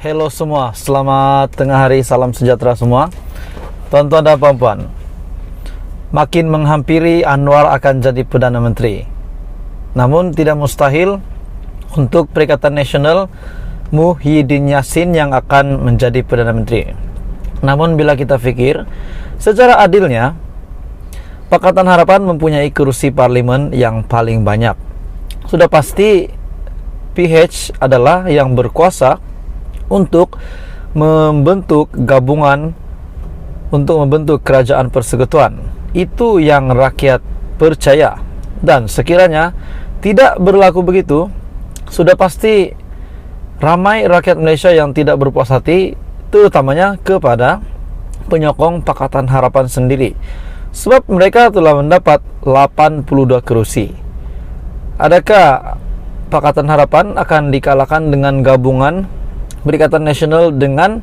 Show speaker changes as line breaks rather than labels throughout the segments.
Hello semua, selamat tengah hari, salam sejahtera semua. Tuan-tuan dan puan-puan, makin menghampiri Anwar akan jadi Perdana Menteri. Namun tidak mustahil untuk Perikatan Nasional Muhyiddin Yassin yang akan menjadi Perdana Menteri. Namun bila kita fikir, secara adilnya Pakatan Harapan mempunyai kursi parlimen yang paling banyak. Sudah pasti PH adalah yang berkuasa untuk membentuk gabungan, untuk membentuk kerajaan persekutuan. Itu yang rakyat percaya. Dan sekiranya tidak berlaku begitu, sudah pasti ramai rakyat Malaysia yang tidak berpuas hati, terutamanya kepada penyokong Pakatan Harapan sendiri. Sebab mereka telah mendapat 82 kerusi. Adakah Pakatan Harapan akan dikalahkan dengan gabungan Perikatan Nasional dengan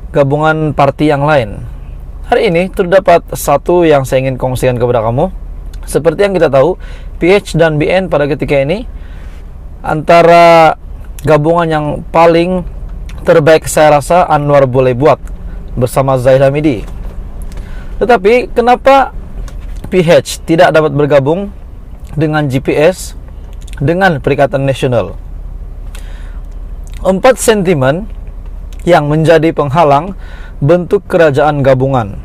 gabungan parti yang lain? Hari ini terdapat satu yang saya ingin kongsikan kepada kamu. Seperti yang kita tahu, PH dan BN pada ketika ini antara gabungan yang paling terbaik saya rasa Anwar boleh buat bersama Zahid Hamidi. Tetapi kenapa PH tidak dapat bergabung dengan GPS, dengan Perikatan Nasional? 4 sentimen yang menjadi penghalang bentuk kerajaan gabungan.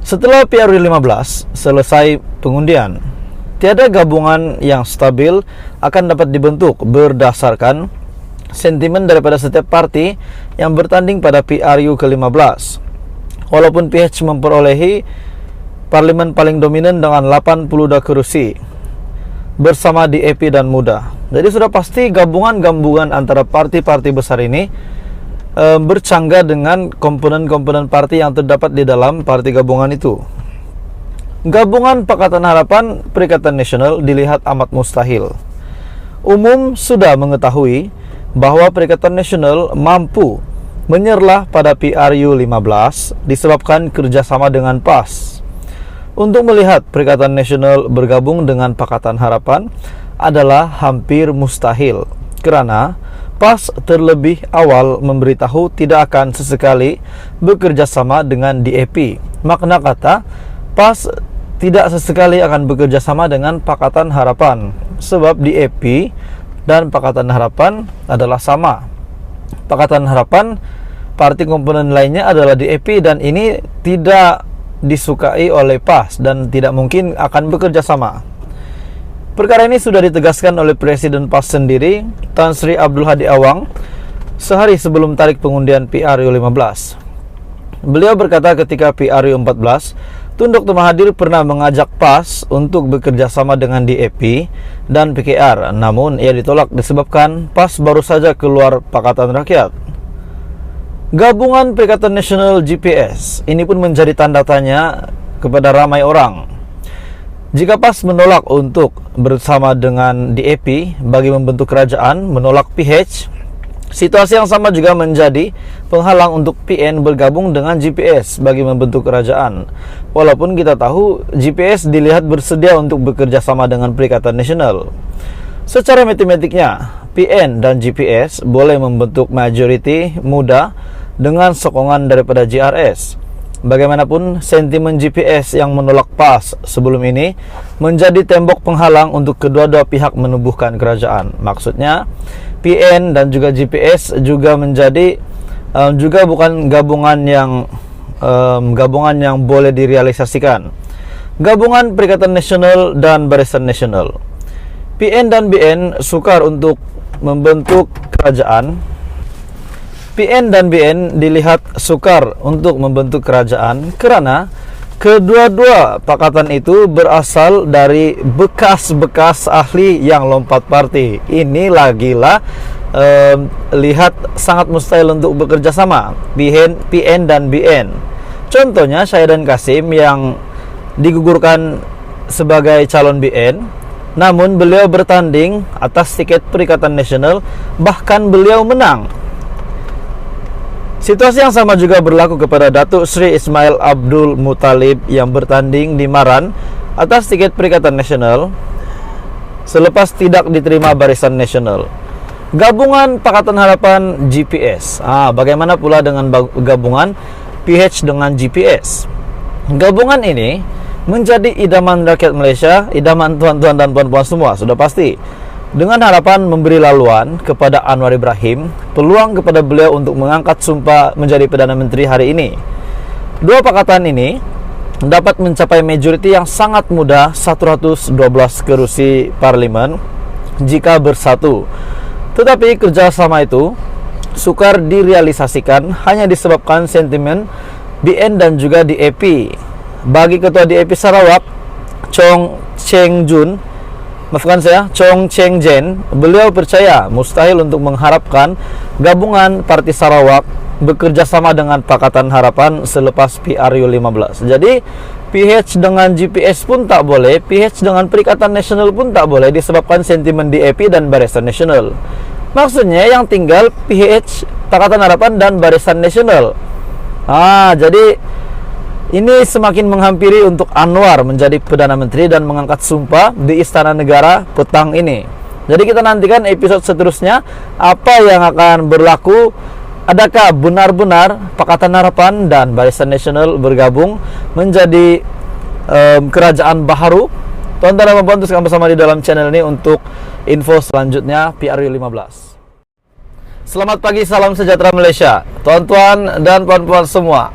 Setelah PRU 15 selesai pengundian, tiada gabungan yang stabil akan dapat dibentuk berdasarkan sentimen daripada setiap parti yang bertanding pada PRU ke-15. Walaupun PH memperolehi parlimen paling dominan dengan 82 kursi bersama DAP dan MUDA. Jadi sudah pasti gabungan-gabungan antara parti-parti besar ini bercanggah dengan komponen-komponen parti yang terdapat di dalam parti gabungan itu. Gabungan Pakatan Harapan Perikatan Nasional dilihat amat mustahil. Umum sudah mengetahui bahawa Perikatan Nasional mampu menyerlah pada PRU 15 disebabkan kerjasama dengan PAS. Untuk melihat Perikatan Nasional bergabung dengan Pakatan Harapan adalah hampir mustahil, kerana PAS terlebih awal memberitahu tidak akan sesekali bekerja sama dengan DAP. Makna kata, PAS tidak sesekali akan bekerja sama dengan Pakatan Harapan, sebab DAP dan Pakatan Harapan adalah sama. Pakatan Harapan, parti komponen lainnya adalah DAP, dan ini tidak disukai oleh PAS dan tidak mungkin akan bekerja sama. Perkara ini sudah ditegaskan oleh Presiden PAS sendiri, Tan Sri Abdul Hadi Awang, sehari sebelum tarik pengundian PRU 15. Beliau berkata ketika PRU 14, Tun Dr. Mahathir pernah mengajak PAS untuk bekerja sama dengan DAP dan PKR, namun ia ditolak disebabkan PAS baru saja keluar Pakatan Rakyat. Gabungan Perikatan Nasional GPS ini pun menjadi tanda tanya kepada ramai orang. Jika PAS menolak untuk bersama dengan DAP bagi membentuk kerajaan, menolak PH, situasi yang sama juga menjadi penghalang untuk PN bergabung dengan GPS bagi membentuk kerajaan. Walaupun kita tahu GPS dilihat bersedia untuk bekerja sama dengan Perikatan Nasional. Secara matematiknya, PN dan GPS boleh membentuk majoriti muda dengan sokongan daripada GRS. Bagaimanapun, sentimen GPS yang menolak PAS sebelum ini menjadi tembok penghalang untuk kedua-dua pihak menubuhkan kerajaan. Maksudnya, PN dan juga GPS juga menjadi juga bukan gabungan yang boleh direalisasikan. Gabungan Perikatan Nasional dan Barisan Nasional. PN dan BN sukar untuk membentuk kerajaan. PN dan BN dilihat sukar untuk membentuk kerajaan kerana kedua-dua pakatan itu berasal dari bekas-bekas ahli yang lompat parti. Ini lagilah lihat sangat mustahil untuk bekerja sama PN dan BN. Contohnya Syahidan Kasim yang digugurkan sebagai calon BN, namun beliau bertanding atas tiket Perikatan Nasional, bahkan beliau menang. Situasi yang sama juga berlaku kepada Datuk Sri Ismail Abdul Muttalib yang bertanding di Maran atas tiket Perikatan Nasional selepas tidak diterima Barisan Nasional. Gabungan Pakatan Harapan GPS. Bagaimana pula dengan gabungan PH dengan GPS? Gabungan ini menjadi idaman rakyat Malaysia, idaman tuan-tuan dan puan-puan semua, sudah pasti. Dengan harapan memberi laluan kepada Anwar Ibrahim, peluang kepada beliau untuk mengangkat sumpah menjadi Perdana Menteri hari ini. Dua pakatan ini dapat mencapai majoriti yang sangat mudah, 112 kerusi parlimen jika bersatu. Tetapi kerjasama itu sukar direalisasikan hanya disebabkan sentimen BN dan juga DAP. Bagi Ketua DAP Sarawak, Chong Cheng Jen, beliau percaya mustahil untuk mengharapkan gabungan Parti Sarawak bekerja sama dengan Pakatan Harapan selepas PRU 15. Jadi PH dengan GPS pun tak boleh, PH dengan Perikatan Nasional pun tak boleh disebabkan sentimen DAP dan Barisan Nasional. Maksudnya yang tinggal PH, Pakatan Harapan dan Barisan Nasional. Jadi ini semakin menghampiri untuk Anwar menjadi Perdana Menteri dan mengangkat sumpah di Istana Negara petang ini. Jadi kita nantikan episode seterusnya apa yang akan berlaku. Adakah benar-benar Pakatan Harapan dan Barisan Nasional bergabung menjadi kerajaan baharu? Tuan-tuan dan puan-puan, teruskan bersama di dalam channel ini untuk info selanjutnya PRU 15. Selamat pagi, salam sejahtera Malaysia. Tuan-tuan dan puan-puan semua,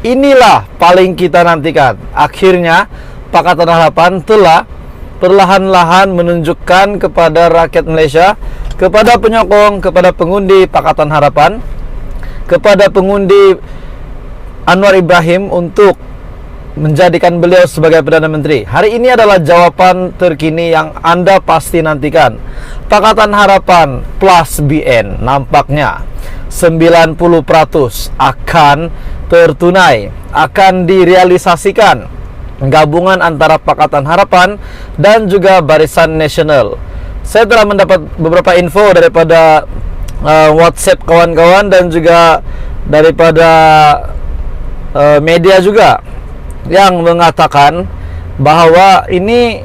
inilah paling kita nantikan. Akhirnya Pakatan Harapan telah perlahan-lahan menunjukkan kepada rakyat Malaysia, kepada penyokong, kepada pengundi Pakatan Harapan, kepada pengundi Anwar Ibrahim untuk menjadikan beliau sebagai Perdana Menteri. Hari ini adalah jawapan terkini yang Anda pasti nantikan. Pakatan Harapan plus BN nampaknya 90% akan tertunai, akan direalisasikan gabungan antara Pakatan Harapan dan juga Barisan Nasional. Saya telah mendapat beberapa info daripada WhatsApp kawan-kawan dan juga daripada media juga yang mengatakan bahwa ini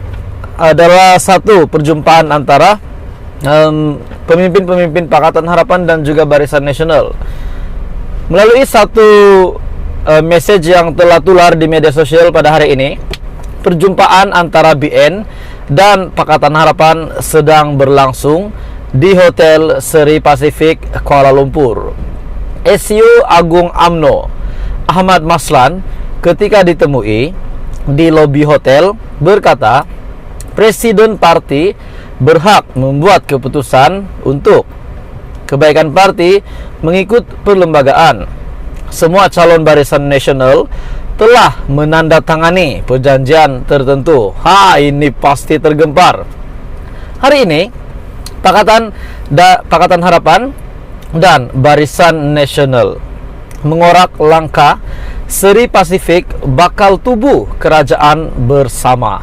adalah satu perjumpaan antara pemimpin-pemimpin Pakatan Harapan dan juga Barisan Nasional. Melalui satu message yang telah tular di media sosial pada hari ini, perjumpaan antara BN dan Pakatan Harapan sedang berlangsung di Hotel Seri Pacific Kuala Lumpur. SU Agung UMNO Ahmad Maslan ketika ditemui di lobi hotel berkata, Presiden parti berhak membuat keputusan untuk kebaikan parti mengikut perlembagaan. Semua calon Barisan Nasional telah menandatangani perjanjian tertentu. Ini pasti tergempar. Hari ini Pakatan Harapan dan Barisan Nasional mengorak langkah Seri Pasifik bakal tubuh kerajaan bersama.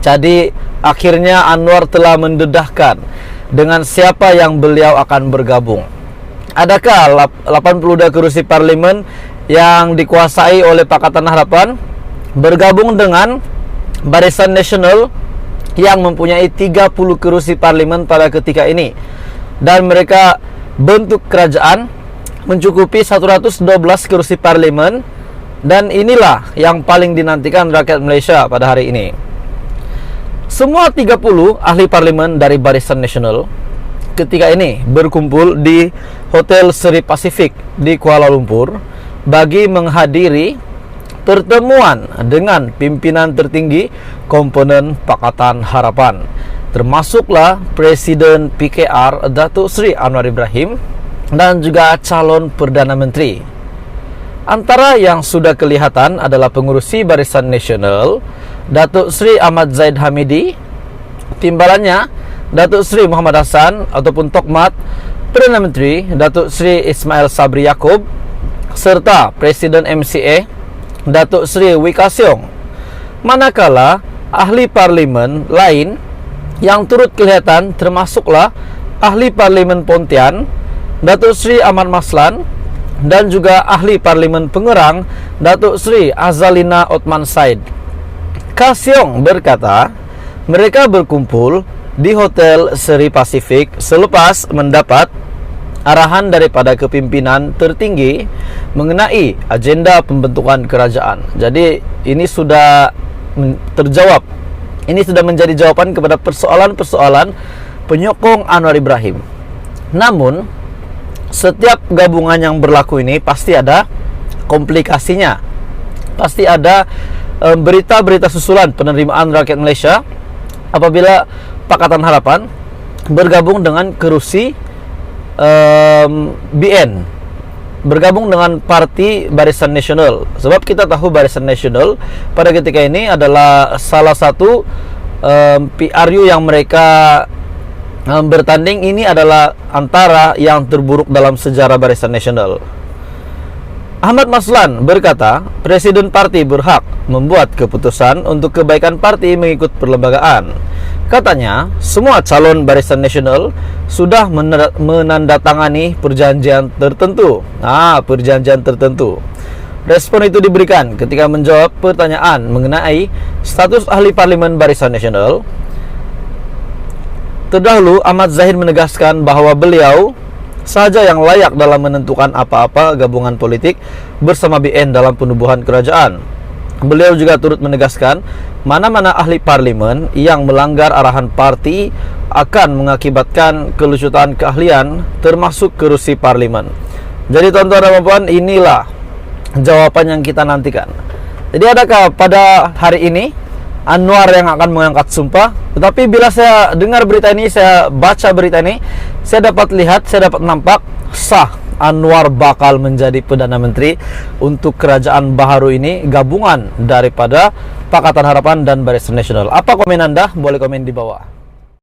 Jadi akhirnya Anwar telah mendedahkan dengan siapa yang beliau akan bergabung. Adakah 82 kursi parlimen yang dikuasai oleh Pakatan Harapan bergabung dengan Barisan Nasional yang mempunyai 30 kursi parlimen pada ketika ini, dan mereka bentuk kerajaan mencukupi 112 kursi parlimen, dan inilah yang paling dinantikan rakyat Malaysia pada hari ini. Semua 30 ahli parlimen dari Barisan Nasional ketika ini berkumpul di Hotel Seri Pacific di Kuala Lumpur bagi menghadiri pertemuan dengan pimpinan tertinggi komponen Pakatan Harapan, termasuklah Presiden PKR Datuk Seri Anwar Ibrahim dan juga calon Perdana Menteri. Antara yang sudah kelihatan adalah pengurusi Barisan Nasional Datuk Seri Ahmad Zaid Hamidi, timbalannya Datuk Seri Muhammad Hassan ataupun Tokmat, Perdana Menteri Datuk Seri Ismail Sabri Yaakob, serta Presiden MCA Datuk Seri Wika Siong. Manakala ahli parlimen lain yang turut kelihatan termasuklah ahli parlimen Pontian Datuk Seri Ahmad Maslan dan juga ahli parlimen Pengerang Datuk Seri Azalina Othman Said. Kasiong berkata mereka berkumpul di Hotel Seri Pasifik selepas mendapat arahan daripada kepimpinan tertinggi mengenai agenda pembentukan kerajaan. Jadi ini sudah terjawab. Ini sudah menjadi jawaban kepada persoalan-persoalan penyokong Anwar Ibrahim. Namun setiap gabungan yang berlaku ini pasti ada komplikasinya. Pasti ada berita-berita susulan penerimaan rakyat Malaysia apabila Pakatan Harapan bergabung dengan kerusi BN, bergabung dengan Parti Barisan Nasional. Sebab kita tahu Barisan Nasional pada ketika ini adalah salah satu PRU yang mereka bertanding. Ini adalah antara yang terburuk dalam sejarah Barisan Nasional. Ahmad Maslan berkata, Presiden parti berhak membuat keputusan untuk kebaikan parti mengikut perlembagaan. Katanya, semua calon Barisan Nasional sudah menandatangani perjanjian tertentu. Perjanjian tertentu. Respon itu diberikan ketika menjawab pertanyaan mengenai status ahli parlimen Barisan Nasional. Terdahulu, Ahmad Zahid menegaskan bahawa beliau sahaja yang layak dalam menentukan apa-apa gabungan politik bersama BN dalam penubuhan kerajaan. Beliau juga turut menegaskan mana-mana ahli parlimen yang melanggar arahan parti akan mengakibatkan kelucutan keahlian termasuk kerusi parlimen. Jadi tuan-tuan dan puan, inilah jawapan yang kita nantikan. Jadi adakah pada hari ini Anwar yang akan mengangkat sumpah? Tetapi bila saya dengar berita ini, saya baca berita ini, saya dapat lihat, saya dapat nampak sah Anwar bakal menjadi Perdana Menteri untuk kerajaan baharu ini, gabungan daripada Pakatan Harapan dan Barisan Nasional. Apa komen Anda? Boleh komen di bawah.